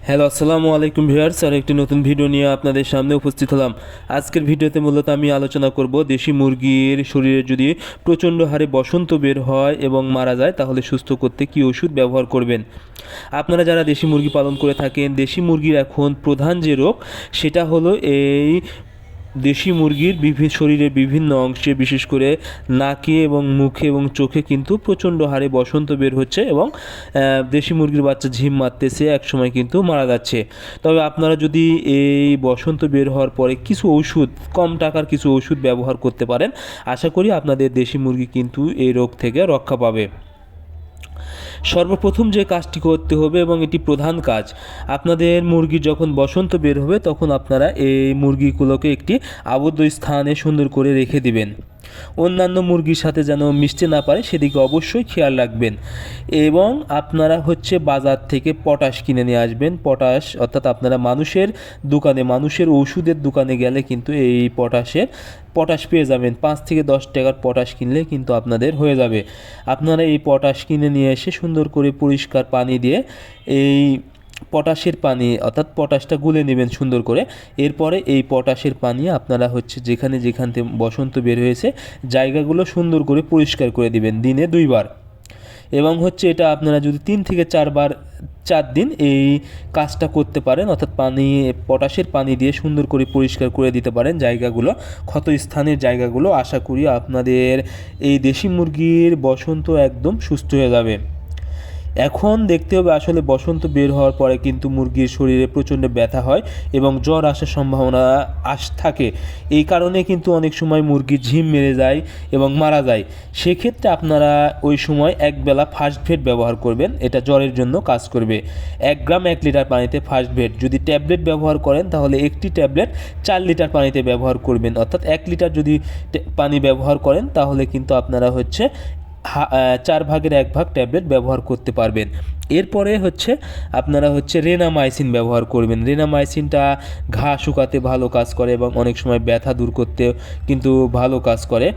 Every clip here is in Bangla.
হ্যালো, আসসালামু আলাইকুম ভিউয়ার্স। আর একটি নতুন ভিডিও নিয়ে আপনাদের সামনে উপস্থিত হলাম। আজকের ভিডিওতে মূলত আমি আলোচনা করব দেশি মুরগির শরীরে যদি প্রচণ্ড হারে বসন্ত বের হয় এবং মারা যায় তাহলে সুস্থ করতে কী ওষুধ ব্যবহার করবেন। আপনারা যারা দেশি মুরগি পালন করে থাকেন, দেশি মুরগির এখন প্রধান যে রোগ সেটা হলো এই দেশি মুরগির শরীরের বিভিন্ন অংশে, বিশেষ করে নাকে এবং মুখে এবং চোখে কিন্তু প্রচণ্ড হারে বসন্ত বের হচ্ছে এবং দেশি মুরগির বাচ্চা ঝিম মারতেছে, একসময় কিন্তু মারা যাচ্ছে। তবে আপনারা যদি এই বসন্ত বের হওয়ার পরে কিছু ওষুধ, কম টাকার কিছু ওষুধ ব্যবহার করতে পারেন, আশা করি আপনাদের দেশি মুরগি কিন্তু এই রোগ থেকে রক্ষা পাবে। সর্বপ্রথম যে কাজটি করতে হবে এবং এটি প্রধান কাজ, আপনাদের মুরগি যখন বসন্ত বের হবে তখন আপনারা এই মুরগিগুলোকে একটি আবদ্ধ স্থানে সুন্দর করে রেখে দিবেন। অন্যান্য মুরগির সাথে যেন মিশতে না পারে সেদিকে অবশ্যই খেয়াল রাখবেন। এবং আপনারা বাজার থেকে পটাশ কিনে নিয়ে আসবেন। পটাশ অর্থাৎ আপনারা মানুষের ওষুধের দোকানে গেলে কিন্তু এই পটাশ পেয়ে যাবেন। 5 থেকে 10 টাকার পটাশ কিনলে কিন্তু আপনাদের হয়ে যাবে। আপনারা এই পটাশ কিনে নিয়ে এসে সুন্দর করে পরিষ্কার পানি দিয়ে এই পটাশের পানি অর্থাৎ পটাশটা গুলে নেবেন সুন্দর করে। এরপরে এই পটাশের পানি আপনারা যেখানে থেকে বসন্ত বের হয়েছে জায়গাগুলো সুন্দর করে পরিষ্কার করে দিবেন দিনে 2 বার। এবং এটা আপনারা যদি 3 থেকে 4 দিন এই কাজটা করতে পারেন, অর্থাৎ পটাশের পানি দিয়ে সুন্দর করে পরিষ্কার করে দিতে পারেন জায়গাগুলো, ক্ষতস্থানের জায়গাগুলো, আশা করি আপনাদের এই দেশি মুরগির বসন্ত একদম সুস্থ হয়ে যাবে। এখন দেখতে হবে আসলে বসন্ত বের হওয়ার পরে কিন্তু মুরগির শরীরে প্রচণ্ড ব্যথা হয় এবং জ্বর আসার সম্ভাবনা থাকে। এই কারণে কিন্তু অনেক সময় মুরগি ঝিম মেরে যায় এবং মারা যায়। সেক্ষেত্রে আপনারা ওই সময় একবেলা ফার্স্ট ভেট ব্যবহার করবেন, এটা জ্বরের জন্য কাজ করবে। 1 গ্রাম 1 লিটার পানিতে ফার্স্ট ভেট। যদি ট্যাবলেট ব্যবহার করেন তাহলে একটি ট্যাবলেট 4 লিটার পানিতে ব্যবহার করবেন। অর্থাৎ 1 লিটার যদি পানি ব্যবহার করেন তাহলে কিন্তু আপনারা 4 ভাগের 1 ভাগ ট্যাবলেট ব্যবহার করতে পারবেন। এরপরে আপনারা রেনামাইসিন ব্যবহার করবেন। রেনামাইসিনটা ঘা শুকাতে ভালো কাজ করে এবং অনেক সময় ব্যথা দূর করতে কিন্তু ভালো কাজ করে।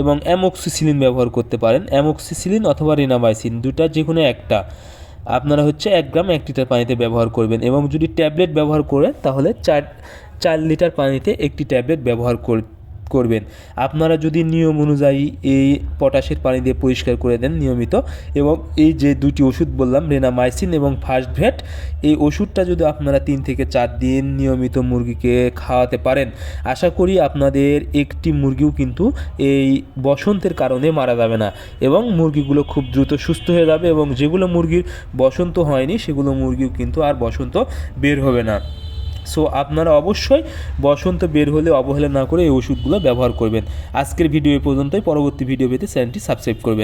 এবং অ্যামোক্সিসিলিন ব্যবহার করতে পারেন। অ্যামোক্সিসিলিন অথবা রেনামাইসিন দুটা যে কোনো একটা আপনারা 1 গ্রাম 1 লিটার পানিতে ব্যবহার করবেন। এবং যদি ট্যাবলেট ব্যবহার করেন তাহলে 4 লিটার পানিতে একটি ট্যাবলেট ব্যবহার করবেন। আপনারা যদি নিয়ম অনুযায়ী এই পটাশের পানি দিয়ে পরিষ্কার করে দেন নিয়মিত, এবং এই যে 2টি ওষুধ বললাম রেনামাইসিন এবং ফার্স্ট ভেট, এই ওষুধটা যদি আপনারা 3 থেকে 4 দিন নিয়মিত মুরগিকে খাওয়াতে পারেন, আশা করি আপনাদের একটি মুরগিও কিন্তু এই বসন্তের কারণে মারা যাবে না এবং মুরগিগুলো খুব দ্রুত সুস্থ হয়ে যাবে। এবং যেগুলো মুরগির বসন্ত হয়নি সেগুলো মুরগিও কিন্তু আর বসন্ত বের হবে না। সো আপনারা অবশ্যই বসন্ত বের হলে অবহেলা না করে এই ওষুধগুলো ব্যবহার করবেন। আজকের ভিডিও এই পর্যন্তই। পরবর্তী ভিডিও পেতে চ্যানেলটি সাবস্ক্রাইব করবেন।